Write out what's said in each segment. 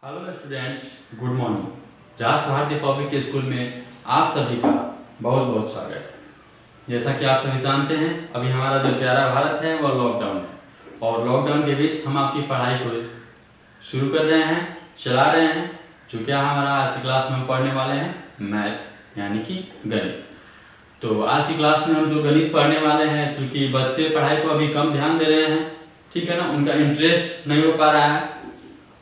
Hello students, good morning. राष्ट्र भारतीय public school में आप सभी का बहुत बहुत स्वागत है। जैसा कि आप सभी जानते हैं, अभी हमारा जो प्यारा भारत है वह लॉकडाउन है और लॉकडाउन के बीच हम आपकी पढ़ाई को शुरू कर रहे हैं, चला रहे हैं। जो क्या हमारा आज की क्लास में हम पढ़ने वाले हैं मैथ यानी कि गणित। तो आज की क्लास में हम जो गणित पढ़ने वाले हैं, क्योंकि बच्चे पढ़ाई को अभी कम ध्यान दे रहे हैं, ठीक है ना, उनका इंटरेस्ट नहीं हो पा रहा है।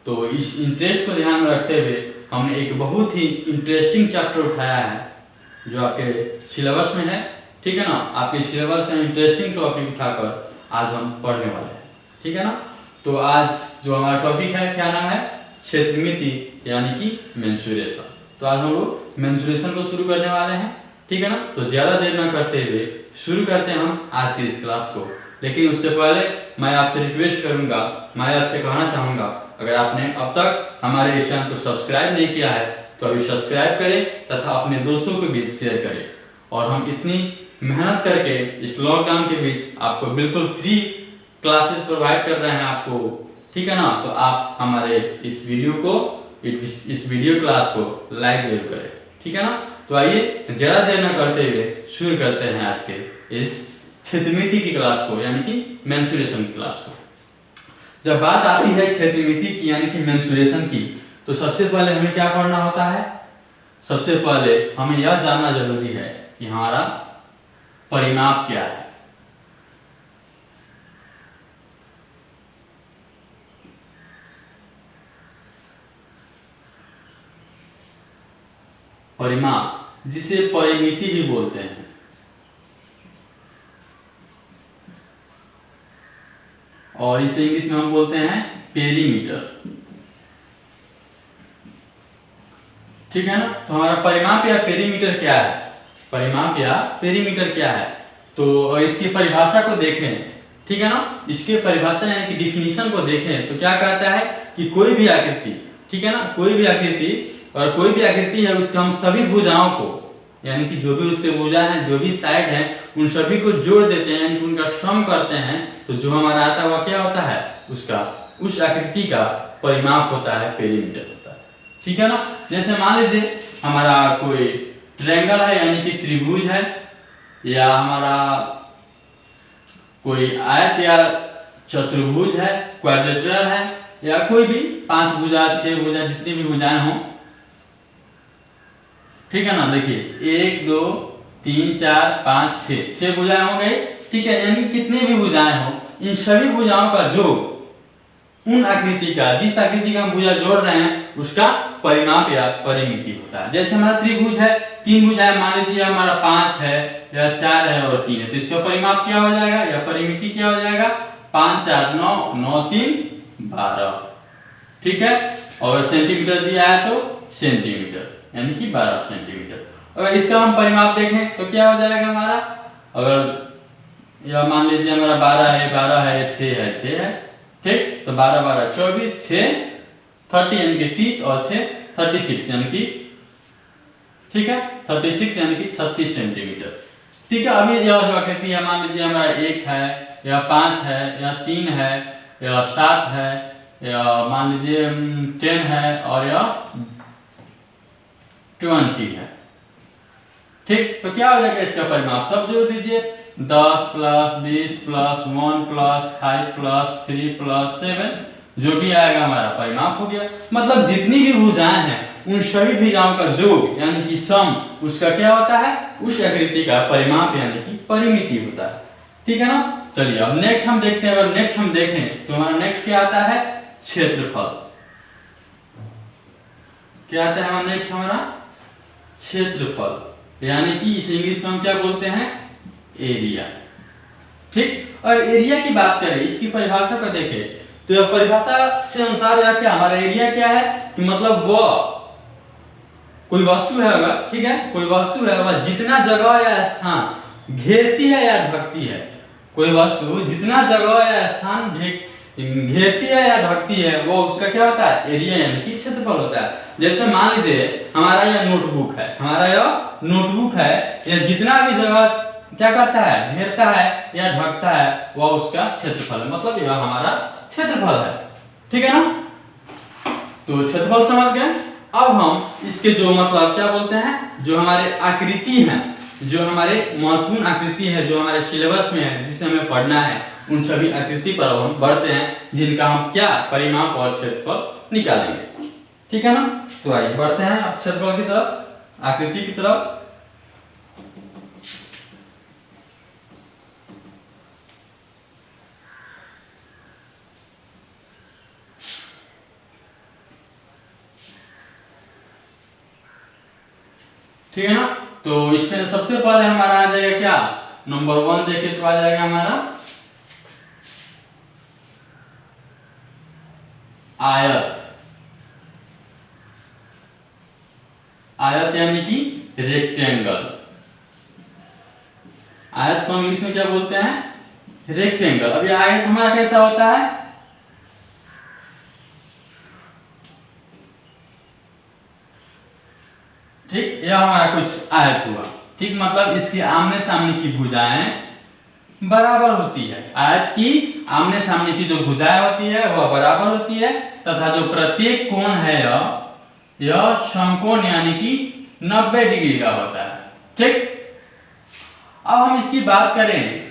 तो इस इंटरेस्ट को ध्यान में रखते हुए हमने एक बहुत ही इंटरेस्टिंग चैप्टर उठाया है जो आपके सिलेबस में है, ठीक है ना। आपके सिलेबस का इंटरेस्टिंग टॉपिक उठाकर आज हम पढ़ने वाले हैं, ठीक है ना। तो आज जो हमारा टॉपिक है, क्या नाम है, क्षेत्रमिति यानी कि मेंसुरेशन। तो आज हम लोग मेंसुरेशन को शुरू करने वाले हैं, ठीक है ना। तो ज़्यादा देर न करते हुए शुरू करते हैं हम आज की इस क्लास को। लेकिन उससे पहले मैं आपसे रिक्वेस्ट करूंगा, मैं आपसे कहना चाहूँगा, अगर आपने अब तक हमारे इस चैनल को सब्सक्राइब नहीं किया है तो अभी सब्सक्राइब करें तथा अपने दोस्तों के बीच शेयर करें। और हम इतनी मेहनत करके इस लॉकडाउन के बीच आपको बिल्कुल फ्री क्लासेस प्रोवाइड कर रहे हैं आपको, ठीक है ना। तो आप हमारे इस वीडियो क्लास को लाइक जरूर करें, ठीक है ना। तो आइए ज़्यादा देर न करते हुए शुरू करते हैं आज के इस क्षेत्रमिति की क्लास को यानी कि मेंसुरेशन की क्लास को। जब बात आती है क्षेत्रमिति की यानी कि मेंसुरेशन की, तो सबसे पहले हमें क्या पढ़ना होता है, सबसे पहले हमें यह जानना जरूरी है कि हमारा परिमाप क्या है। परिमाप जिसे परिमिति भी बोलते हैं, और इसे इंग्लिश में हम बोलते हैं पेरीमीटर, ठीक है ना। तो हमारा परिमाप या पेरीमीटर क्या है, परिमाप या पेरीमीटर क्या है, तो इसकी परिभाषा को देखें, ठीक है ना। इसके परिभाषा यानी कि डिफिनीशन को देखें तो क्या कहता है कि कोई भी आकृति, ठीक है ना, कोई भी आकृति, और कोई भी आकृति है उसके हम सभी भुजाओं को यानी कि जो भी उसके भुजा हैं, जो भी साइड हैं, उन सभी को जोड़ देते हैं यानी कि उनका सम करते हैं। तो जो हमारा आता है वह क्या होता है, उसका उस आकृति का परिमाप होता है, पेरीमीटर होता है, ठीक है ना। जैसे मान लीजिए हमारा कोई ट्रायंगल है यानी कि त्रिभुज है, या हमारा कोई आयत या चतुर्भुज है, क्वाड्रिलेटरल है, या कोई भी 5 भुजा 6 भुजा जितनी भी भुजाएं हों, ठीक है ना। देखिए 1 2 3 4 5 6 भुजाएं हो गई, ठीक है। यानी कितने भी भुजाएं हो, इन सभी भुजाओं का जो उन आकृति का, जिस आकृति का हम भुजा जोड़ रहे हैं, उसका परिमाप या परिमिति होता है। जैसे हमारा त्रिभुज है, 3 भुजाएं, मान लीजिए हमारा 5 है या 4 है और 3 है, तो इसका परिमाप क्या हो जाएगा या परिमिति क्या हो जाएगा, 5 4 9 9 3 12, ठीक है। और सेंटीमीटर दिया है तो सेंटीमीटर यानी कि 12 सेंटीमीटर। अगर इसका हम परिमाप देखें तो क्या हो जाएगा हमारा, अगर यह मान लीजिए हमारा 12 है 6 है, ठीक। तो 12 12 24, 6 30 यानी कि 30 और 6 36 यानी कि, ठीक है, 36 यानी कि 36 सेंटीमीटर, ठीक है। अभी यह जो आकृति है, मान लीजिए हमारा 1 है या 5 है या 3 है या 7 है या मान लीजिए 10 है और या 20 है, ठीक। तो क्या हो जाएगा इसका परिमाप, सब जोड़ दीजिए, 10 plus 20 plus 1 plus 5 plus 3 plus 7, जो भी आएगा हमारा परिमाप हो गया। मतलब जितनी भी भुजाएं हैं उन सभी भुजाओं का योग यानी कि सम, उसका क्या होता है, उस आकृति का परिमाप यानी कि परिमिति होता है, ठीक है ना। चलिए अब नेक्स्ट हम देखते हैं। अगर नेक्स्ट हम देखें तो हमारा नेक्स्ट क्या आता है, क्षेत्रफल। क्या आता है हमारा नेक्स्ट, हमारा क्षेत्रफल, यानी कि इसे इंग्लिश में हम क्या बोलते हैं, एरिया, ठीक। और एरिया की बात करें, इसकी परिभाषा को देखें तो यह परिभाषा से अनुसार यह क्या, हमारा एरिया क्या है कि मतलब वो कोई वस्तु है अगर, ठीक है, कोई वस्तु है वह जितना जगह या स्थान घेरती है या ढकती है, कोई वस्तु जितना जगह या स्थान घेरती है या ढकती है, वो उसका क्या होता है, एरिया यानी कि क्षेत्रफल होता है। जैसे मान लीजिए हमारा यह नोटबुक है, यह जितना भी जगह क्या करता है, घेरता है या ढकता है, वह उसका क्षेत्रफल है, मतलब यह हमारा क्षेत्रफल है, ठीक है ना। तो क्षेत्रफल समझ गए। अब हम इसके जो मतलब क्या बोलते हैं, जो हमारे आकृति हैं, जो हमारे महत्वपूर्ण आकृति है, जो हमारे सिलेबस में है, जिसे हमें पढ़ना है, उन सभी आकृति पर हम बढ़ते हैं, जिनका हम क्या परिमाप और क्षेत्रफल निकालेंगे। ठीक है ना। तो आइए बढ़ते हैं अब क्षेत्रफल की तरफ, आकृति की तरफ। ठीक है ना। तो इसमें सबसे पहले हमारा आ जाएगा क्या, नंबर 1 देखे तो आ जाएगा हमारा आयत। आयत यानी कि रेक्टेंगल। आयत को इंग्लिश में क्या बोलते हैं, रेक्टेंगल। अब ये आयत हमारा कैसा होता है, ठीक, यह हमारा कुछ आयत हुआ। ठीक, मतलब इसकी आमने सामने की भुजाएं बराबर होती है। आयत की आमने सामने की जो भुजाएं होती है वह बराबर होती है, तथा जो प्रत्येक कोण है यह समकोण यानी कि 90 डिग्री का होता है। ठीक, अब हम इसकी बात करें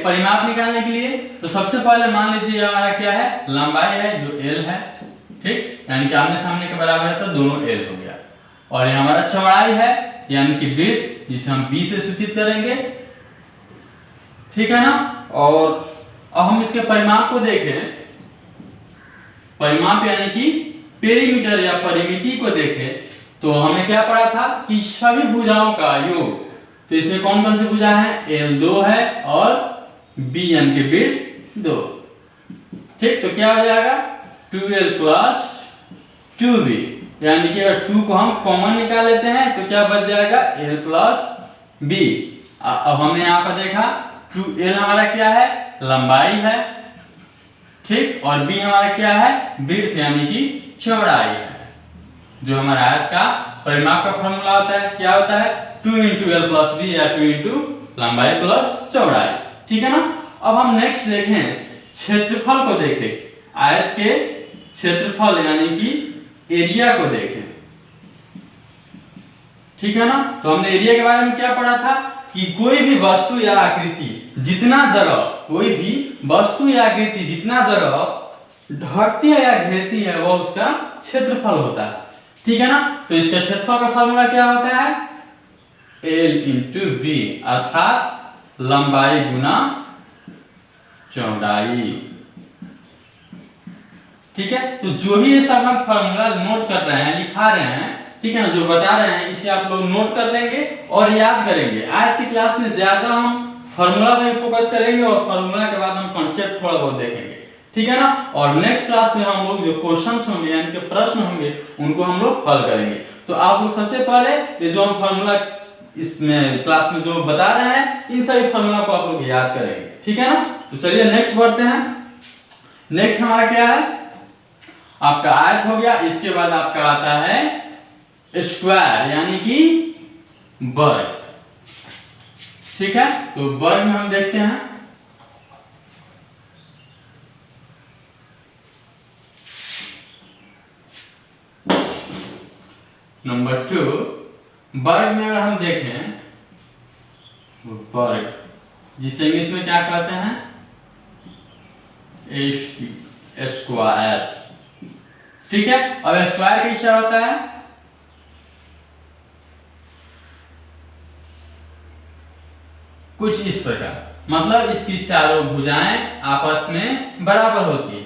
परिमाप निकालने के लिए, तो सबसे पहले मान लीजिए हमारा क्या है, लंबाई है जो L है। ठीक, यानी कि आमने सामने के बराबर है तो दोनों L हो गया। और ये हमारा चौड़ाई है यानी कि विड्थ, जिसे हम B से सूचित करेंगे। ठीक है ना। और अब हम इसके परिमाप को देखें, परिमाप यानी कि पेरीमीटर या परिमिति को देखें, तो हमने क्या पढ़ा था कि सभी भुजाओं का योग। तो इसमें कौन कौन सी भुजा है, L 2 है और B यानी कि विड्थ 2। ठीक, तो क्या हो जाएगा 2L प्लस 2B, यानी कि अगर 2 को हम कॉमन निकाल लेते हैं तो क्या बच जाएगा L प्लस B। अब हमने यहाँ पर देखा 2L हमारा क्या है, लंबाई है। ठीक, और B हमारा क्या है, विड्थ यानी कि चौड़ाई है। जो हमारा आयत का परिमाप का फॉर्मूला होता है क्या होता है, 2 इंटू L प्लस B या 2 इंटू लंबाई प्लस चौड़ाई। ठीक है ना। अब हम नेक्स्ट देखें, क्षेत्रफल को देखें, आयत के क्षेत्रफल यानी कि एरिया को देखें। ठीक है ना। तो हमने एरिया के बारे में क्या पढ़ा था कि कोई भी वस्तु या आकृति जितना जगह, कोई भी वस्तु या आकृति जितना जगह ढकती है या घेरती है वो उसका क्षेत्रफल होता है। ठीक है ना। तो इसका क्षेत्रफल का फॉर्मूला क्या होता है, L इंटू B, अर्थात लंबाई गुना चौड़ाई। ठीक है। तो जो भी ये सब हम फॉर्मूला नोट कर रहे हैं, लिखा रहे हैं, ठीक है ना, जो बता रहे हैं, इसे आप लोग नोट कर लेंगे और याद करेंगे। आज की क्लास में ज्यादा हम फॉर्मूला पे फोकस करेंगे और फॉर्मूला के बाद हम कॉन्सेप्ट थोड़ा बहुत देखेंगे। ठीक है ना। और नेक्स्ट क्लास में हम लोग जो क्वेश्चंस होंगे यानी कि प्रश्न होंगे उनको हम लोग हल करेंगे। तो आप लोग सबसे पहले ये जो हम फॉर्मूला इसमें क्लास में जो बता रहे हैं, इन सभी फॉर्मूला को आप लोग याद करेंगे। ठीक है ना। तो चलिए नेक्स्ट बढ़ते हैं। नेक्स्ट हमारा क्या है, आपका आयत हो गया, इसके बाद आपका आता है स्क्वायर यानी कि वर्ग। ठीक है। तो वर्ग में हम देखते हैं, नंबर 2 वर्ग में अगर हम देखें, वर्ग जिसे इंग्लिश में क्या कहते हैं, स्क्वायर। ठीक है। अब स्क्वायर कैसा होता है, कुछ इस प्रकार, मतलब इसकी चारों भुजाएं आपस में बराबर होती है।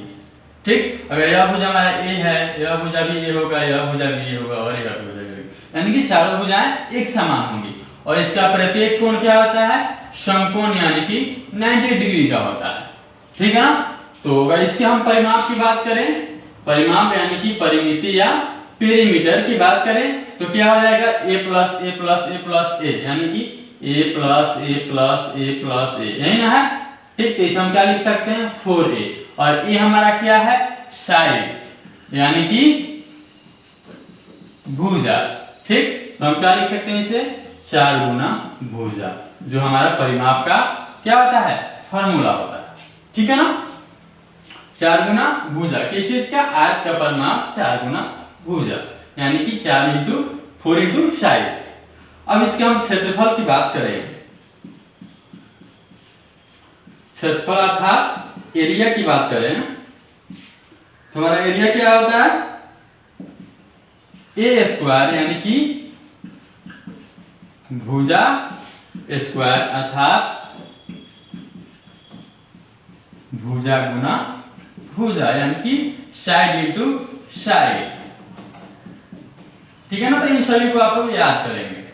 ठीक, अगर यह भुजा हमारा A है, यह भुजा भी A होगा, यह भुजा भी A होगा और यह भुजा भी, यानी कि चारों भुजाएं एक समान होंगी। और इसका प्रत्येक कोण क्या होता है, समकोण यानी कि 90 डिग्री का होता है। ठीक है ना। तो अगर इसके हम परिमाप की बात करें, परिमाप यानी कि परिमिति या पेरीमीटर की बात करें, तो क्या हो जाएगा A plus A plus A plus A, यानी कि A plus A plus A plus A, यही ना है। ठीक, तो इसे हम क्या लिख सकते हैं 4A। और A हमारा क्या है, साइड यानी कि भुजा। ठीक, तो हम क्या लिख सकते हैं इसे 4 गुना भुजा, जो हमारा परिमाप का क्या होता है, फॉर्मूला होता है। ठीक है ना। 4 गुना भुजा। किस चीज का? आयत का परिमाप 4 गुना भुजा, यानी कि 4 इंटू 4 इंटू साइड। अब इसके हम क्षेत्रफल की बात करें, क्षेत्रफल अर्थात एरिया की बात करें, तो हमारा एरिया क्या होता है? ए स्क्वायर, यानी कि भुजा स्क्वायर अर्थात भुजा गुना भुजा, यानी कि साइड इंटू साइड। ठीक है ना? तो इन सभी को आप लोग याद करेंगे।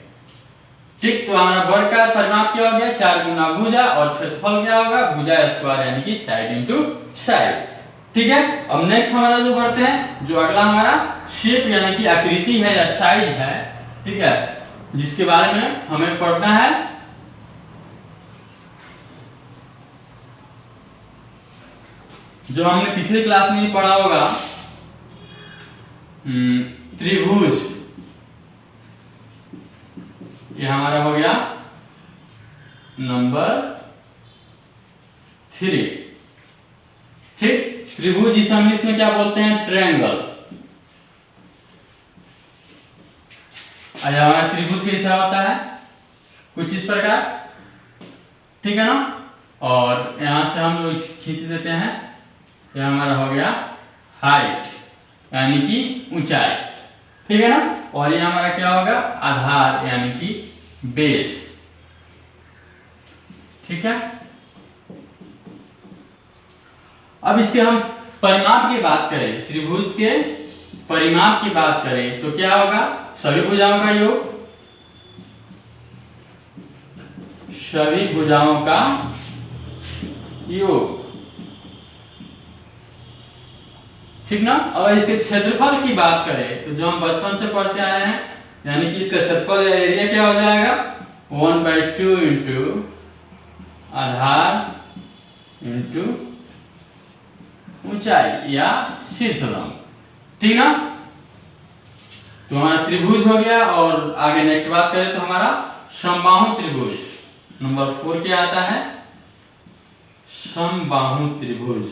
ठीक, तो हमारा वर्ग का परिमाप क्या हो गया? 4 गुना भुजा, और क्षेत्रफल क्या होगा? भुजा स्क्वायर, यानी कि साइड इंटू साइड। ठीक है, अब नेक्स्ट हमारा जो बढ़ते हैं, जो अगला हमारा शेप यानी कि आकृति है या साइज है, ठीक है, जिसके बारे में हमें पढ़ना है। जो हमने पिछले क्लास में ही पढ़ा होगा, त्रिभुज, ये हमारा हो गया नंबर 3। ठीक, त्रिभुज जिसे हम इंग्लिश में क्या बोलते हैं? ट्रायंगल। हमारा त्रिभुज कैसा होता है? कुछ इस प्रकार, ठीक है ना? और यहां से हम लोग खींच देते हैं, यह हमारा हो गया हाइट, यानी कि ऊंचाई। ठीक है ना? और ये हमारा क्या होगा? आधार, यानी कि बेस। ठीक है, अब इसके हम परिमाप की बात करें, त्रिभुज के परिमाप की बात करें तो क्या होगा? सभी भुजाओं का योग, सभी भुजाओं का योग। ठीक ना? और इसके क्षेत्रफल की बात करें तो जो हम बचपन से पढ़ते आए हैं, यानी कि इसका क्षेत्रफल या एरिया क्या हो जाएगा? 1/2 इंटू आधार इंटू ऊंचाई या शीर्षलंब। ठीक ना? तो हमारा त्रिभुज हो गया। और आगे नेक्स्ट बात करें तो हमारा समबाहु त्रिभुज नंबर 4 क्या आता है? समबाहु त्रिभुज,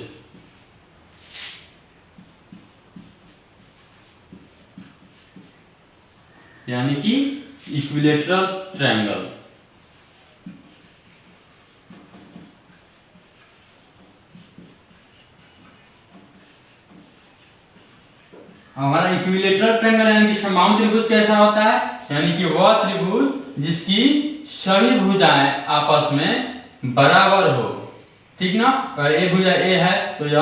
यानी कि इक्विलेटरल ट्रायंगल। हमारा इक्विलेटरल ट्रायंगल यानी कि समबाहु त्रिभुज कैसा होता है? यानी कि वह त्रिभुज जिसकी सभी भुजाएं आपस में बराबर हो। ठीक ना? अगर एक भुजा ए है तो यह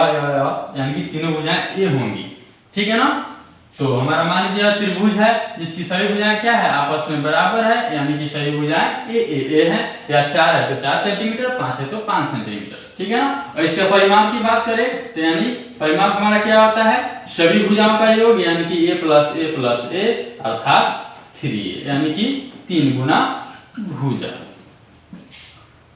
यानी कि तीनों भुजाएं ए होंगी। ठीक है ना? तो हमारा मान लीजिए त्रिभुज है जिसकी सभी भुजाएं क्या है? आपस में बराबर है, यानी कि सभी भुजाएं ए है, या 4 है तो 4 सेंटीमीटर, 5 है तो 5 सेंटीमीटर। ठीक है ना? और इसके परिमाप की बात करें तो यानी परिमाप हमारा क्या होता है? सभी भुजाओं का योग, यानी कि a प्लस a अर्थात 3a, यानी कि 3 गुना भुजा।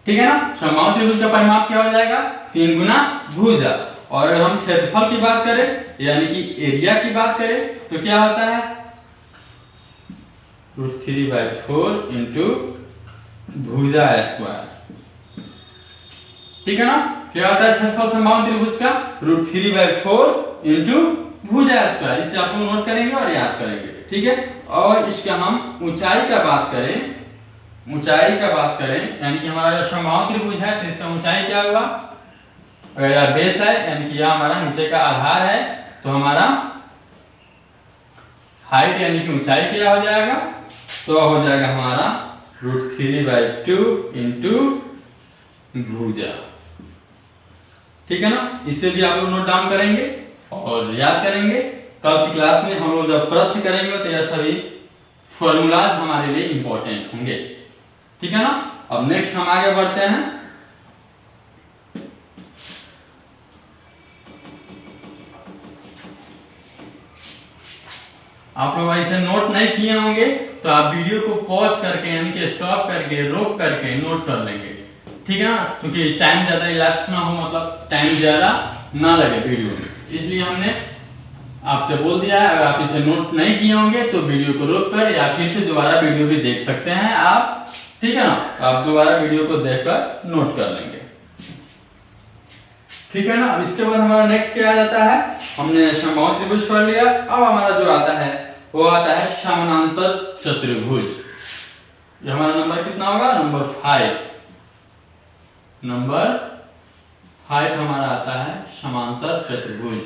ठीक है ना? समबाहु त्रिभुज का परिमाप क्या हो जाएगा? 3 गुना भुजा। और अगर हम क्षेत्रफल की बात करें यानी कि एरिया की बात करें तो क्या होता है? √3/4 इंटू भुजा स्क्वायर। ठीक है ना? क्या होता है क्षेत्रफल समबाहु त्रिभुज का? √3/4 इंटू भुजा स्क्वायर। इसे आप लोग नोट करेंगे और याद करेंगे। ठीक है, और इसका हम ऊंचाई का बात करें, ऊंचाई का बात करें यानी कि हमारा जो समबाहु त्रिभुज है तो इसका ऊंचाई क्या होगा? अगर यह बेस है यानी कि यह हमारा नीचे का आधार है तो हमारा हाइट यानी कि ऊंचाई क्या हो जाएगा? तो हो जाएगा हमारा √3/2 इंटू भुजा। ठीक है ना? इसे भी आप लोग नोट डाउन करेंगे और याद करेंगे। कल की क्लास में हम लोग जब प्रश्न करेंगे तो यह सभी फॉर्मूलाज हमारे लिए इंपॉर्टेंट होंगे। ठीक है ना? अब नेक्स्ट हम आगे बढ़ते हैं। आप लोग ऐसे नोट नहीं किए होंगे तो आप वीडियो को पॉज करके यानी कि स्टॉप करके रोक करके नोट कर लेंगे। ठीक है ना? क्योंकि टाइम ज्यादा इलैप्स ना हो, मतलब टाइम ज्यादा ना लगे वीडियो में, इसलिए हमने आपसे बोल दिया है। अगर आप इसे नोट नहीं किए होंगे तो वीडियो को रोक कर या फिर से दोबारा वीडियो भी देख सकते हैं आप। ठीक है ना? आप दोबारा वीडियो को देखकर नोट कर लेंगे। ठीक है ना। अब इसके बाद हमारा नेक्स्ट क्या आ जाता है, हमने समबाहु त्रिभुज पढ़ लिया। अब हमारा जो आता है वो आता है समानांतर चतुर्भुज। ये हमारा नंबर कितना होगा, नंबर 5। नंबर 5 हमारा आता है समांतर चतुर्भुज।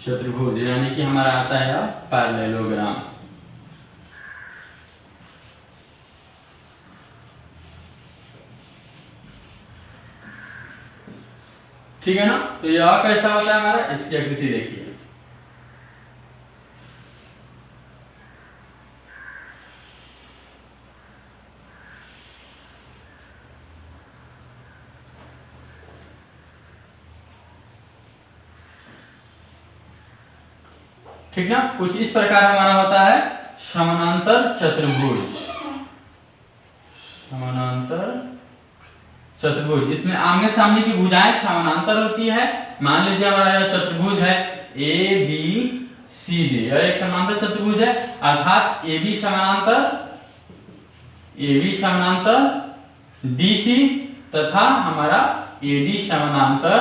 चतुर्भुज यानी कि हमारा आता है पैरेललोग्राम। ठीक है ना। तो यह कैसा होता है हमारा, इसकी आकृति देखिए। ठीक ना, कुछ इस प्रकार हमारा होता है समानांतर चतुर्भुज। समानांतर चतुर्भुज, इसमें आमने सामने की भुजाएं समानांतर होती है। मान लीजिए हमारा यह चतुर्भुज है ए बी सी डी, यह एक समानांतर चतुर्भुज है, अर्थात ए बी समानांतर डी सी तथा हमारा ए डी समानांतर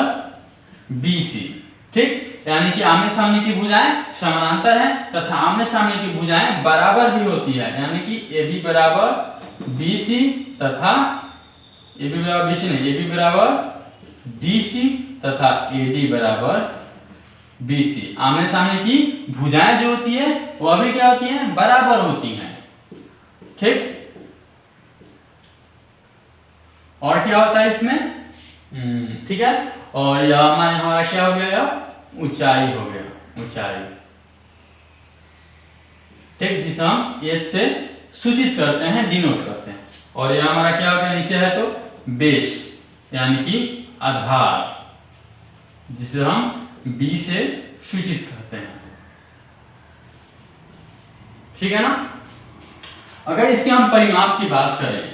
बी सी। ठीक, यानी कि आमने सामने की भुजाएं समानांतर हैं तथा आमने सामने की भुजाएं बराबर भी होती है, यानी कि ए बी बराबर बी सी तथा ए बी बराबर बी सी नहीं, ए बी बराबर डी सी तथा ए डी बराबर बी सी। आमने सामने की भुजाएं जो होती है वह भी क्या होती हैं, बराबर होती हैं। ठीक, और क्या होता है इसमें, ठीक है। और यह हमारा क्या हो गया, ऊंचाई हो गया, ऊंचाई। ठीक, जिसे हम एच से सूचित करते हैं, डिनोट करते हैं। और यह हमारा क्या हो गया, नीचे है तो बेस यानी कि आधार, जिसे हम बी से सूचित करते हैं। ठीक है ना। अगर इसके हम परिमाप की बात करें,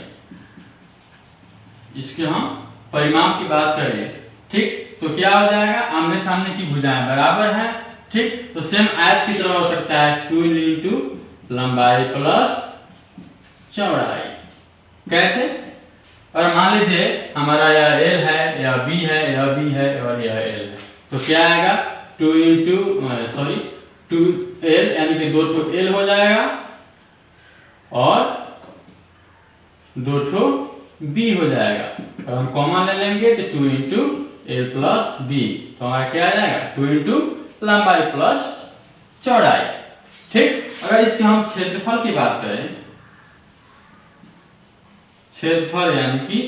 इसके हम परिमाप की बात करें, ठीक, तो क्या हो जाएगा, आमने सामने की भुजाएं बराबर हैं। ठीक, तो सेम आयत की तरह हो सकता है 2 इंटू लंबाई प्लस चौड़ाई। कैसे, और मान लीजिए हमारा यह एल है, यह बी है, यह बी है और यह एल है, तो क्या आएगा 2 एल यानी कि 2 एल हो जाएगा और 2 बी हो जाएगा। और हम कॉमन ले लेंगे तो 2 इंटू एल प्लस बी, तो हमारा क्या आ जाएगा 2 इंटू लंबाई प्लस चौड़ाई। ठीक, अगर इसके हम क्षेत्रफल की बात करें, क्षेत्रफल यानी कि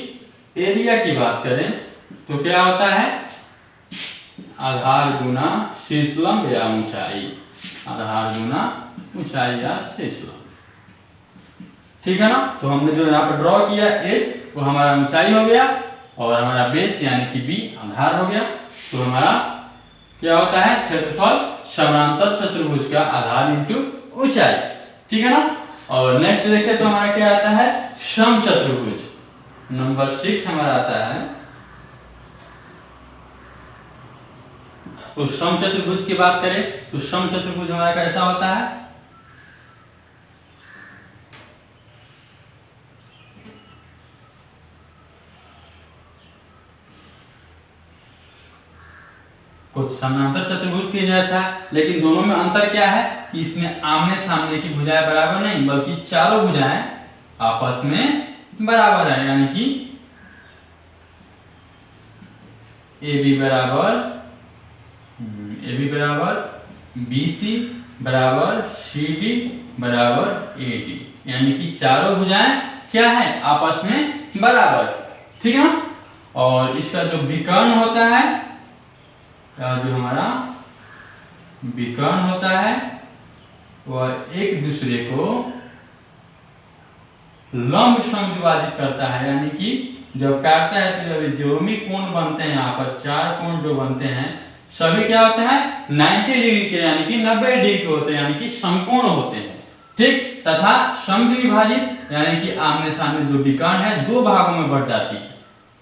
एरिया की बात करें, तो क्या होता है, आधार गुना शीर्षलंब या ऊंचाई, आधार गुना ऊंचाई या शीर्षलंब। ठीक है ना। तो हमने जो यहाँ पर ड्रॉ किया एच, वो हमारा ऊंचाई हो गया और हमारा बेस यानी कि बी आधार हो गया। तो हमारा क्या होता है, क्षेत्रफल समानांतर चतुर्भुज का आधार इंटू ऊंचाई। ठीक है ना। और नेक्स्ट देखें तो हमारा क्या आता है, समचतुर्भुज। नंबर 6 हमारा आता है। तो समचतुर्भुज की बात करें तो समचतुर्भुज हमारा कैसा होता है, कुछ समानांतर चतुर्भुज के जैसा, लेकिन दोनों में अंतर क्या है कि इसमें आमने सामने की भुजाएं बराबर नहीं, बल्कि चारों भुजाएं आपस में बराबर है। यानी कि ए बी बराबर बी सी बराबर सी डी बराबर ए डी, यानी कि चारों भुजाएं क्या है, आपस में बराबर। ठीक है ना। और इसका जो विकर्ण होता है, जो हमारा विकर्ण होता है वह एक दूसरे को लंब समद्विभाजित करता है, यानी कि जब काटता है तो जो भी कोण बनते हैं, यहाँ पर 4 कोण जो बनते हैं सभी क्या होते हैं 90 डिग्री के, यानी कि 90 डिग्री के होते हैं, यानी कि समकोण होते हैं। ठीक, तथा समद्विभाजित यानी कि आमने सामने जो विकर्ण है 2 भागों में बढ़ जाती है।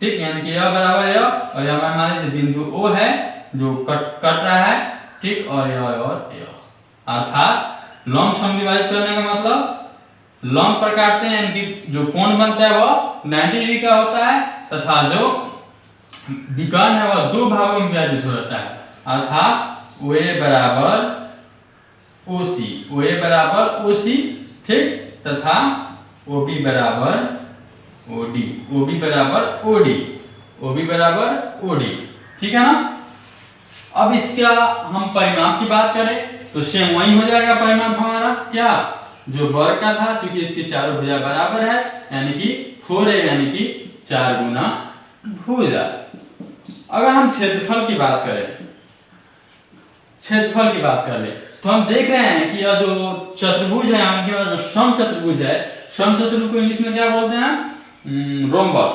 ठीक, यानी कि यह बराबर यह, और यह मान लीजिए बिंदु O है जो कट रहा है। ठीक, और यह, अर्थात लंब समद्विभाजित करने का मतलब लंब पर काटते हैं, यानी कि जो कोण बनता है वो 90 डिग्री का होता है तथा जो विकर्ण है वह दो भागों में विभाजित हो जाता है, अर्थात OA बराबर OC, ठीक, तथा OB बराबर OD, ठीक है ना। अब इसका हम परिमाप की बात करें तो सेम वही हो जाएगा परिमाप हमारा, क्या, जो वर्ग का था, क्योंकि इसकी चारों भुजा बराबर है, यानी कि 4a, यानी कि 4 गुना भुजा। अगर हम क्षेत्रफल की बात करें तो हम देख रहे हैं कि यह जो चतुर्भुज है, यानी कि जो समचतुर्भुज है, समचतुर्भुज को इंग्लिश में क्या बोलते हैं, रोम्बस,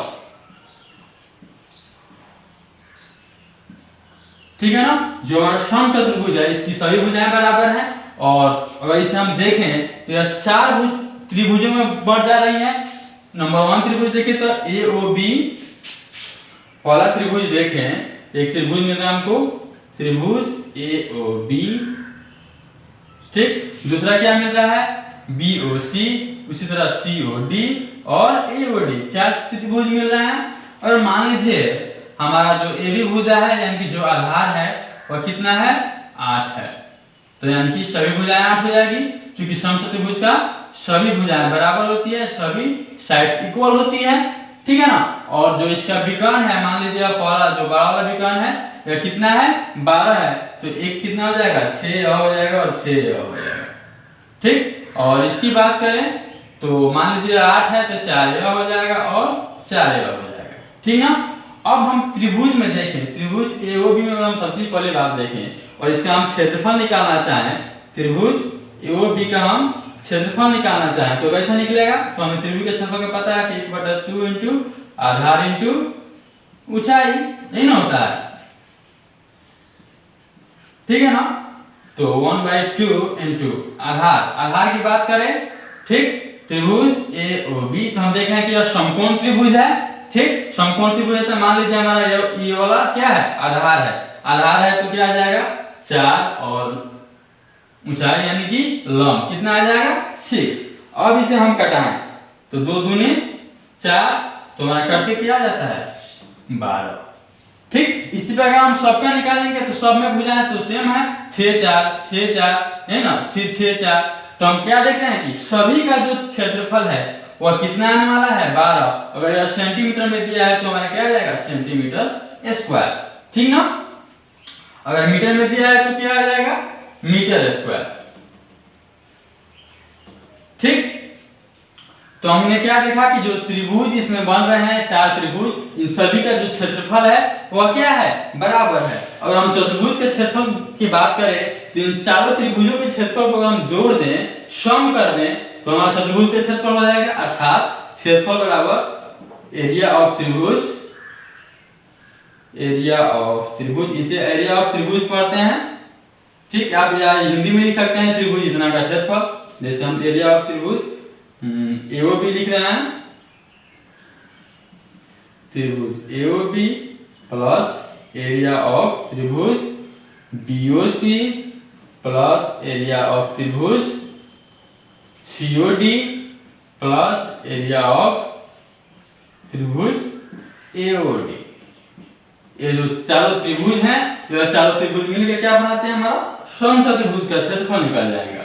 ठीक है ना। जो हमारा समचतुर्भुज है इसकी सभी भुजाएं बराबर हैं, और अगर इसे हम देखें तो यह 4 त्रिभुजों में बढ़ जा रही है। नंबर 1 त्रिभुज देखें तो AOB वाला त्रिभुज देखें, एक त्रिभुज मिल रहा है हमको, त्रिभुज AOB, ठीक। दूसरा क्या मिल रहा है, BOC, उसी तरह COD और AOD, 4 त्रिभुज मिल रहे हैं। और मान लीजिए हमारा जो AB भुजा है, यानी कि जो आधार है वह कितना है, 8 है, तो यानी कि सभी भुजाएं 8 हो जाएगी, क्योंकि समचतुर्भुज का सभी भुजाएं बराबर होती है, सभी साइड्स इक्वल होती है, ठीक है ना। और जो इसका विकर्ण है, मान लीजिए पहला जो बड़ा वाला विकर्ण है यह कितना है, 12 है, तो एक कितना हो जाएगा, 6 हो जाएगा और 6 हो जाएगा, ठीक। और इसकी बात करें तो मान लीजिए 8 है तो 4 हो जाएगा और 4 हो जाएगा, ठीक ना। अब हम त्रिभुज में देखें, त्रिभुज AOB में हम सबसे पहले बात देखें और इसका हम क्षेत्रफल निकालना चाहें, त्रिभुज AOB का हम क्षेत्रफल निकालना चाहें तो कैसा निकलेगा, तो हमें त्रिभुज के क्षेत्रफल का पता है कि 1/2 इंटू आधार इंटू ऊंचाई, नहीं ना होता है, ठीक है ना। तो 1/2 इंटू आधार की बात करें, ठीक, त्रिभुज AOB, तो हम देख रहे हैं कि यह समकोण त्रिभुज है, ठीक। समकोण त्रिभुज है तो मान लीजिए हमारा ये वाला क्या है, आधार है, तो क्या आ जाएगा, 4 और ऊंचाई यानी कि लंब कितना आ जाएगा, 6। अब इसे हम कटाएं तो 2 दूनी 4, तो हमारा कट के क्या आ जाता है, 12, ठीक। इसी प्रकार हम सबका निकालेंगे तो सब में भुजाएं तो सेम है, 6 4 है ना, फिर 6 4, तो हम क्या देख रहे हैं कि सभी का जो क्षेत्रफल है वह कितना आने वाला है, 12। अगर यह सेंटीमीटर में दिया है तो हमारा क्या आ जाएगा, सेंटीमीटर स्क्वायर, ठीक ना। अगर मीटर में दिया है तो क्या आ जाएगा, मीटर स्क्वायर, ठीक। तो हमने क्या देखा कि जो त्रिभुज इसमें बन रहे हैं, 4 त्रिभुज, इन सभी का जो क्षेत्रफल है वह क्या है, बराबर है। अगर हम चतुर्भुज के क्षेत्रफल की बात करें तो इन चारों त्रिभुजों के क्षेत्रफल को हम जोड़ दें, सम कर दें, तो हमारा चतुर्भुज के क्षेत्रफल हो जाएगा, अर्थात क्षेत्रफल बराबर एरिया ऑफ त्रिभुज, इसे एरिया ऑफ त्रिभुज पढ़ते हैं, ठीक। आप या हिंदी में लिख सकते हैं त्रिभुज इतना का क्षेत्रफल, जैसे हम एरिया ऑफ त्रिभुज AOB लिख रहे हैं, त्रिभुज AOB प्लस एरिया ऑफ त्रिभुज BOC प्लस एरिया ऑफ त्रिभुज COD प्लस एरिया ऑफ त्रिभुज AOD। ये जो चारों त्रिभुज हैं, ये चारों त्रिभुज मिलकर क्या बनाते हैं, हमारा समचतुर्भुज का क्षेत्रफल निकल जाएगा,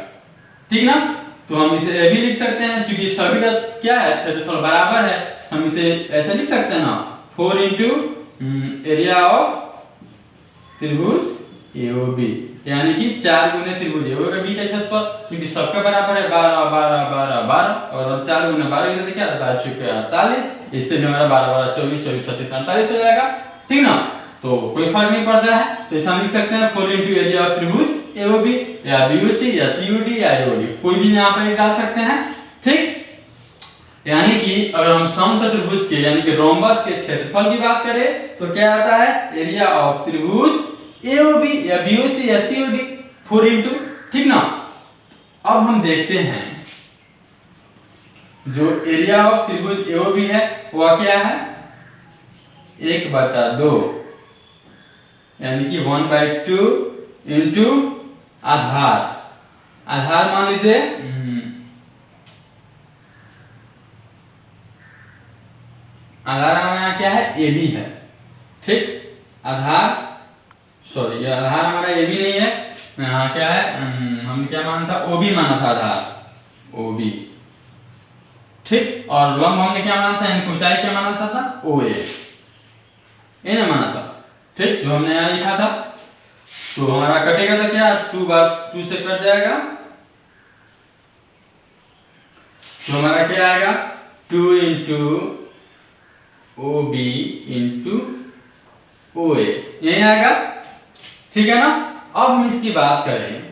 ठीक ना। तो हम इसे ये भी लिख सकते हैं, क्योंकि सभी का क्या है, क्षेत्रफल बराबर है, हम इसे ऐसे लिख सकते हैं ना, 4 इंटू एरिया ऑफ त्रिभुज AOB, यानी कि 4 गुने त्रिभुज AOB का क्षेत्रफल, क्योंकि सबका बराबर है 12 12 12 12, और 4 गुने 12 इधर क्या आता है, 48, इससे भी हमारा 12 12 24 24 36 48 हो जाएगा, ठीक ना। तो कोई फर्क नहीं पड़ता है, तो इसे हम लिख सकते हैं 4 इंटू एरिया ऑफ त्रिभुज AOB या BOC या COD या AOD, कोई भी यहाँ पर डाल सकते हैं, ठीक। यानी कि अगर हम समचतुर्भुज के यानी कि रोम्बस के क्षेत्रफल की बात करें तो क्या आता है, एरिया ऑफ त्रिभुज AOB या BOC या COD 4 इंटू, ठीक ना। अब हम देखते हैं जो एरिया ऑफ त्रिभुज AOB है वह क्या है, 1/2, यानी कि 1/2 इंटू आधार मान लीजिए आधार हमारे यहाँ क्या है, ए बी है। ठीक, आधार सॉरी ये आधार हमारा ए बी नहीं है, यहाँ क्या है, हमने क्या माना था, ओ बी माना था आधार, ओ बी। ठीक, और लंब हमने क्या माना था, इनकी ऊंचाई क्या माना था ओ ए ना माना था। ठीक, जो हमने यहाँ लिखा था, तो हमारा कटेगा तो क्या, 2 बार 2 से कट जाएगा, तो हमारा क्या आएगा, 2 into O B into O A, यही आएगा। ठीक है ना। अब हम इसकी बात करें,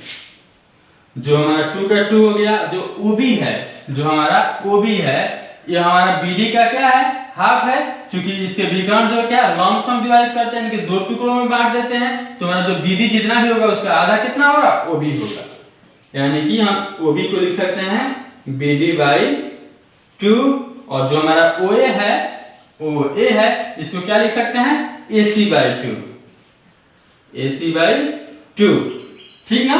जो हमारा 2 का 2 हो गया, जो ओ बी है, जो हमारा ओ बी है, ये हमारा बी डी का क्या है, हाफ है, क्योंकि इसके विकर्ण जो क्या लॉन्ग सम डिवाइड करते हैं, इनके 2 टुकड़ों में बांट देते हैं, तो हमारा जो बी डी जितना भी होगा उसका आधा कितना होगा, ओ बी होगा। यानी कि हम ओ बी को लिख सकते हैं बी डी बाई 2, और जो हमारा ओ ए है, इसको क्या लिख सकते हैं, ए C by 2, A C by 2। ठीक ना।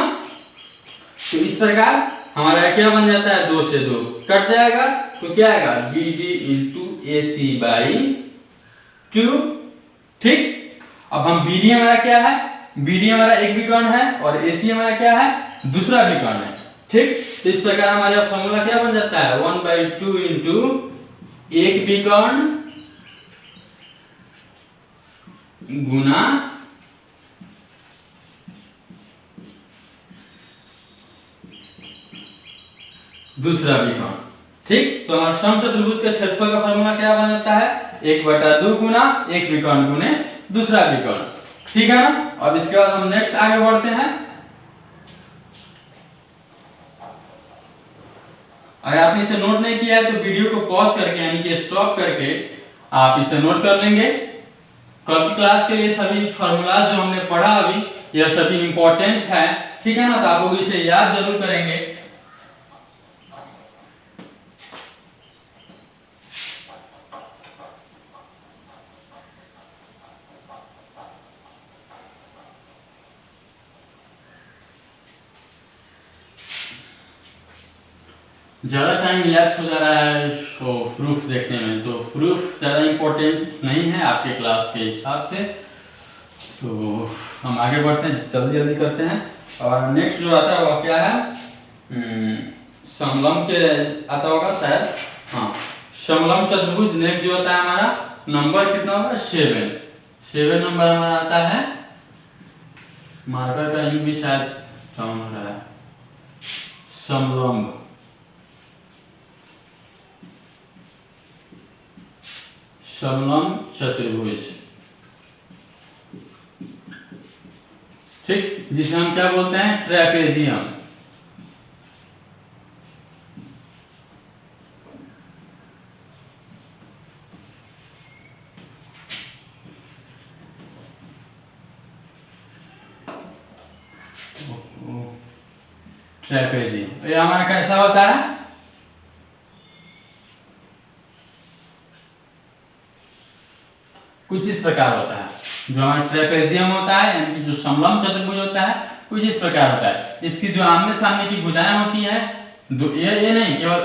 तो इस प्रकार हमारा क्या बन जाता है, 2 से 2 कट जाएगा, तो क्या आएगा, B D into A C by 2। ठीक, अब हम बी डी हमारा क्या है, बी डी हमारा एक विकर्ण है, और ए सी हमारा क्या है, दूसरा विकर्ण है। ठीक, तो इस प्रकार हमारा फॉर्मूला क्या बन जाता है, 1/2 इंटू एक विकर्ण गुना दूसरा विकर्ण। ठीक, तो हमारा समचतुर्भुज के क्षेत्रफल का फॉर्मूला क्या बन जाता है, 1/2 गुना एक विकर्ण गुने दूसरा विकर्ण। ठीक है ना। अब इसके बाद हम नेक्स्ट आगे बढ़ते हैं। अगर आपने इसे नोट नहीं किया है तो वीडियो को पॉज करके यानी कि स्टॉप करके आप इसे नोट कर लेंगे। कल की क्लास के लिए सभी फॉर्मूला जो हमने पढ़ा अभी, यह सभी इंपॉर्टेंट है। ठीक है ना, तो आप लोग इसे याद जरूर करेंगे। ज़्यादा टाइम रिलैक्स हो जा रहा है तो प्रूफ देखने में, तो प्रूफ ज़्यादा इम्पोर्टेंट नहीं है आपके क्लास के हिसाब से। तो हम आगे बढ़ते हैं, जल्दी जल्दी करते हैं। और नेक्स्ट जो आता है वह क्या है, समलंब के आता होगा शायद, हाँ समलंब चतुर्भुज। नेक्स्ट जो होता है हमारा नंबर कितना होगा, 7 नंबर हमारा आता है। मार्कर का इंक भी शायद डाउन हो रहा है। समलंब चतुर्भुज। ठीक, जिसे हम क्या बोलते हैं, ट्रैपेजियम। ट्रैपेजियम ये हमारा कैसा होता है, कुछ इस प्रकार होता है। जो हमारा ट्रेपेजियम होता है यानी कि जो समलंब चतुर्भुज होता है, कुछ इस प्रकार होता है। इसकी जो आमने सामने की भुजाएं होती है, ये नहीं केवल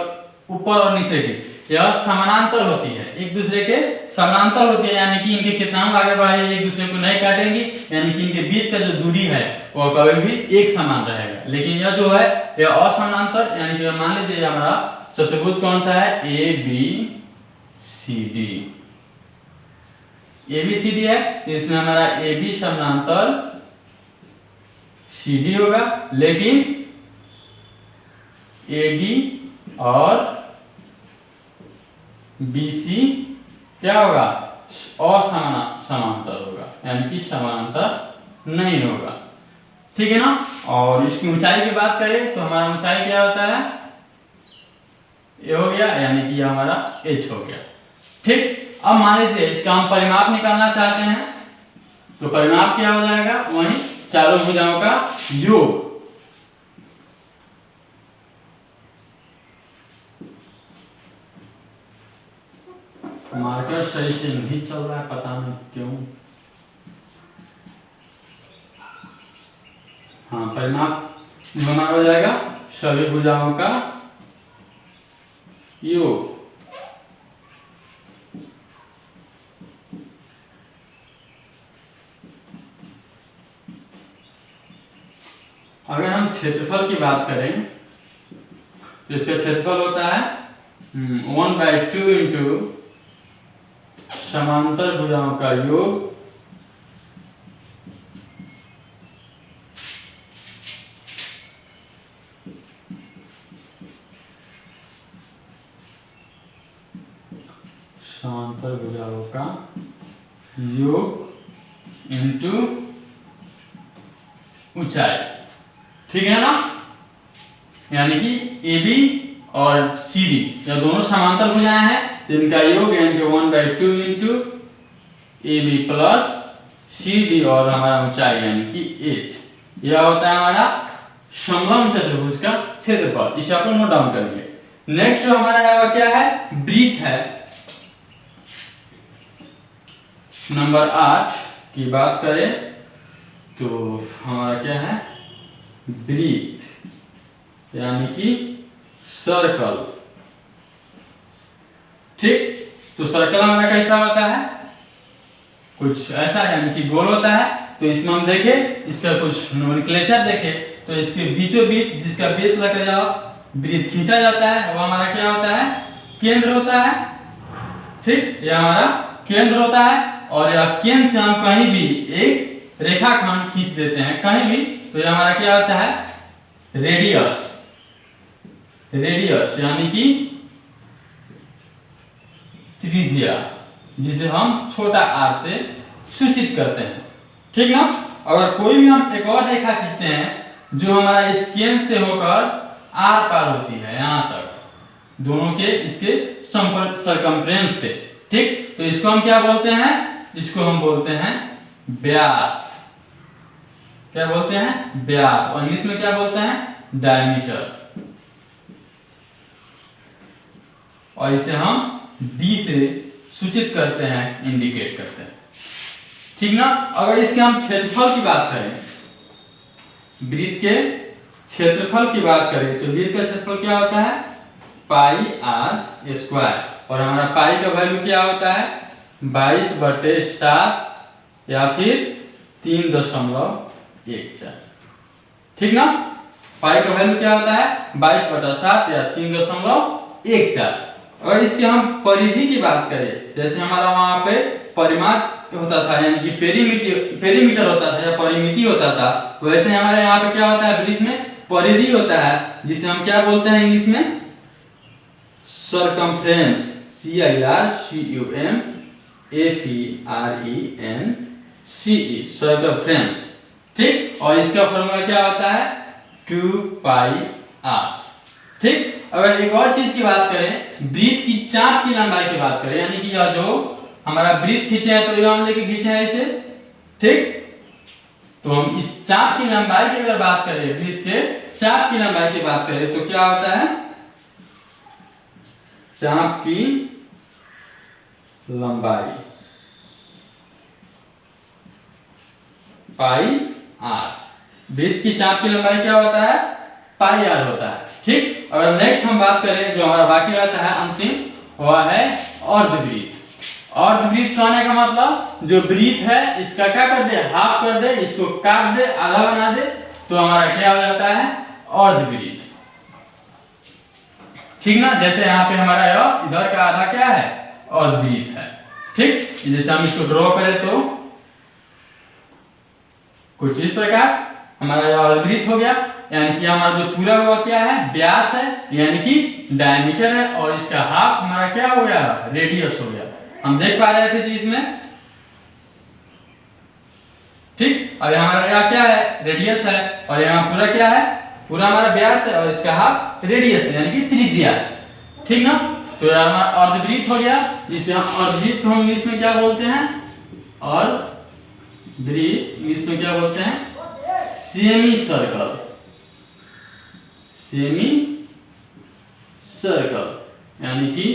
ऊपर और नीचे की, यह समानांतर होती है, एक दूसरे के समानांतर होती है, यानी कि इनके कितनाओं आगे बढ़े एक दूसरे को नहीं काटेंगी, यानी कि इनके बीच का जो दूरी है वह कभी भी एक समान रहेगा। लेकिन यह जो है यह असमानांतर, यानी कि मान लीजिए हमारा चतुर्भुज कौन सा है, A B C D. ABCD है, इसमें हमारा AB समानांतर CD होगा, लेकिन AD और BC क्या होगा, असमानांतर होगा, यानी कि समानांतर नहीं होगा। ठीक है ना। और इसकी ऊंचाई की बात करें तो हमारा ऊंचाई क्या होता है, ये हो गया, यानी कि हमारा H हो गया। ठीक, अब मान लीजिए इसका हम परिमाप निकालना चाहते हैं, तो परिमाप क्या हो जाएगा, वही चारों भुजाओं का योग। मार्कर सही से नहीं चल रहा है, पता नहीं क्यों। हाँ, परिमाप हमारा हो जाएगा सभी भुजाओं का योग। क्षेत्रफल की बात करें तो इसका क्षेत्रफल होता है 1/2 इंटू समांतर भुजाओं का योग समांतर भुजाओं का योग इंटू ऊंचाई। ठीक है ना, यानी कि AB और CD या दोनों समांतर भुजाएं हैं तो इनका योग यानी कि 1/2 इंटू AB प्लस CD और हमारा ऊंचाई यानी कि H। यह होता है हमारा समलंब चतुर्भुज का क्षेत्रफल। इसे आप नोट डाउन करेंगे। नेक्स्ट जो हमारा है वह क्या है, वृत्त है। नंबर 8 की बात करें तो हमारा क्या है, वृत्त यानी कि सर्कल। ठीक, तो सर्कल हमारा कैसा होता है, कुछ ऐसा यानी कि गोल होता है। तो इसमें हम देखें, इसका कुछ नोमेनक्लेचर देखें तो इसके बीचों बीच जिसका बेस लगा जाओ वृत्त खींचा जाता है वो हमारा क्या होता है, केंद्र होता है। ठीक, यह हमारा केंद्र होता है और यह केंद्र से हम कहीं भी एक रेखाखंड खींच देते हैं कहीं भी, तो यह हमारा क्या होता है, रेडियस। रेडियस यानी कि त्रिज्या, जिसे हम छोटा r से सूचित करते हैं। ठीक ना, अगर कोई भी हम एक और रेखा खींचते हैं जो हमारा इस केंद्र से होकर आर पार होती है यहां तक, दोनों के इसके संपर्क सरकमफ्रेंस पे। ठीक, तो इसको हम क्या बोलते हैं, इसको हम बोलते हैं व्यास। क्या बोलते हैं, व्यास, और इंग्लिश में क्या बोलते हैं, डायमीटर। और इसे हम D से सूचित करते हैं, इंडिकेट करते हैं। ठीक ना, अगर इसके हम क्षेत्रफल की बात करें, वृत्त के क्षेत्रफल की बात करें तो वृत्त का क्षेत्रफल क्या होता है, πr²। और हमारा पाई का वैल्यू क्या होता है, 22/7 या फिर 3.14। ठीक ना, पाई का वैल्यू क्या होता है, 22/7 या 3.14। अगर इसके हम परिधि की बात करें, जैसे हमारा वहां पे परिमाप होता था यानी कि पेरीमीटर होता था या परिमिति होता था, वैसे हमारे यहाँ पे क्या होता है, वृत्त में परिधि होता है, जिसे हम क्या बोलते हैं इंग्लिश में, सरकमफ्रेंस। CIRCUMFERENCE, circumference. ठीक, और इसका फॉर्मूला क्या होता है, 2πr। ठीक, अगर एक और चीज की बात करें, वृत्त की चाप की लंबाई की बात करें, यानी कि यह जो हमारा वृत्त खींचे हैं तो हम लेके खींचे हैं इसे। ठीक, तो हम इस चाप की लंबाई की अगर बात करें, वृत्त के चाप की लंबाई की बात करें तो क्या होता है, चाप की लंबाई πr। वृत्त की चाप की लंबाई क्या होता है, πr होता है। ठीक, अगर नेक्स्ट हम बात करें जो हमारा बाकी रहता है अंतिम, वह है अर्धवृत्त। अर्धवृत्त कहने का मतलब जो वृत्त है इसका क्या कर दे, हाफ कर दे, इसको काट दे, आधा बना दे, तो हमारा क्या हो जाता है, अर्धवृत्त। ठीक ना, जैसे यहाँ पे हमारा इधर का आधा क्या है, अर्धवृत्त है। ठीक, जैसे हम इसको ड्रॉ करें तो कुछ इस प्रकार हमारा यह अर्धवृत्त हो गया, यानी कि हमारा जो पूरा हुआ क्या है, व्यास है यानी कि डायमीटर है, और इसका हाफ हमारा क्या हो गया, रेडियस हो गया। हम देख पा रहे थे जी इसमें। ठीक, और हमारा यहाँ क्या है, रेडियस है, और यहाँ पूरा क्या है, पूरा हमारा व्यास है और इसका हाफ रेडियस है यानी कि त्रिज्या है। ठीक ना, तो यार हमारा अर्धवृत्त हो गया, जिसे हम अर्धवृत्त हम इंग्लिश में क्या बोलते हैं, अर्धवृत्त इंग्लिश में क्या बोलते हैं, सेमी सर्कल। सेमी सर्कल यानी कि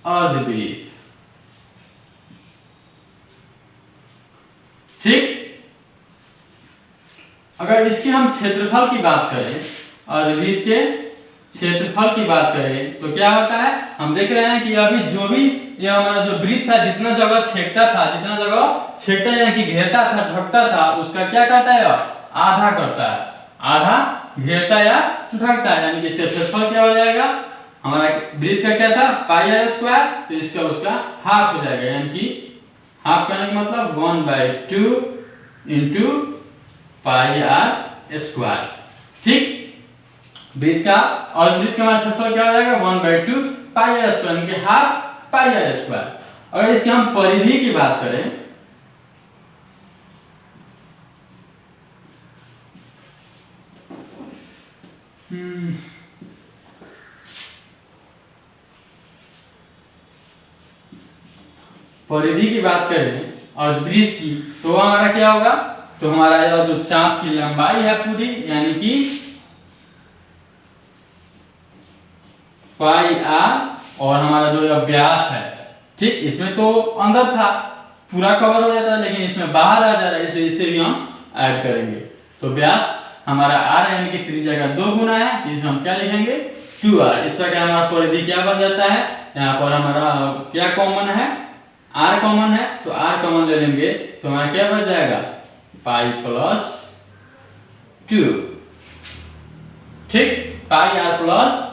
अर्धवृत्त। ठीक, अगर इसके हम क्षेत्रफल की बात करें, अर्धवृत्त के क्षेत्रफल की बात करें तो क्या होता है, हम देख रहे हैं कि अभी जो भी ये हमारा जो वृत्त था, जितना जगह छेदता था, जितना जगह छेदता यानी कि घेरता था, ढकता था, उसका क्या करता है, आधा करता है। आधा घेरता या ढकता है, यानी कि इसका क्षेत्रफल क्या हो जाएगा, हमारा वृत्त का क्या था पाई आर स्क्वायर, तो इसका उसका हाफ हो जाएगा, यानी कि हाफ करने का मतलब 1/2 इंटू पाई आर स्क्वायर। ठीक, वृत्त का और वृत्त का हमारा क्षेत्रफल क्या हो जाएगा 1/2 पाई आर स्क्वायर, यानी कि हाफ पाई आर स्क्वायर। अगर इसकी हम परिधि की बात करें, परिधि की बात करें और वृत्त की, तो हमारा क्या होगा, तो हमारा जो चाप की लंबाई है पूरी, यानी कि पाई आर, और हमारा जो व्यास है, ठीक, इसमें तो अंदर था पूरा कवर हो जाता है, लेकिन इसमें बाहर आ जा रहा है, इसलिए इसे भी हम ऐड करेंगे। तो व्यास हमारा आर यानी कि त्रिज्या का 2 गुना है, इसमें हम क्या लिखेंगे 2r। इस प्रकार हमारा परिधि क्या बन जाता है, यहाँ पर हमारा क्या कॉमन है, r कॉमन है, तो r कॉमन ले लेंगे तो हमारा क्या बच जाएगा पाई प्लस 2। ठीक, पाई r प्लस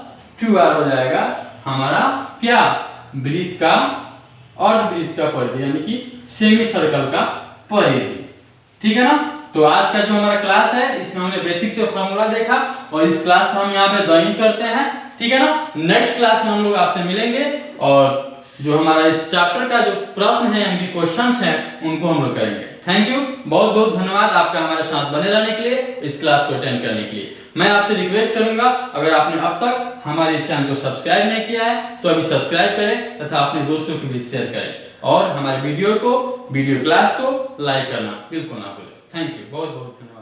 2r हो जाएगा हमारा क्या वृत्त का अर्धवृत्त का परिधि, यानी कि सेमी सर्कल का परिधि। ठीक है ना। तो आज का जो हमारा क्लास है इसमें हमने बेसिक से फॉर्मूला देखा, और इस क्लास में हम यहाँ पे ज्वाइन करते हैं। ठीक है ना। नेक्स्ट क्लास में हम लोग आपसे मिलेंगे, और जो हमारा इस चैप्टर का जो प्रश्न है यानी कि क्वेश्चंस हैं उनको हम लोग करेंगे। थैंक यू, बहुत बहुत धन्यवाद आपका हमारे साथ बने रहने के लिए, इस क्लास को अटेंड करने के लिए। मैं आपसे रिक्वेस्ट करूंगा, अगर आपने अब तक हमारे इस चैनल को सब्सक्राइब नहीं किया है तो अभी सब्सक्राइब करें तथा अपने दोस्तों को भी शेयर करें, और हमारे वीडियो क्लास को लाइक करना बिल्कुल ना भूलें। थैंक यू, बहुत बहुत धन्यवाद।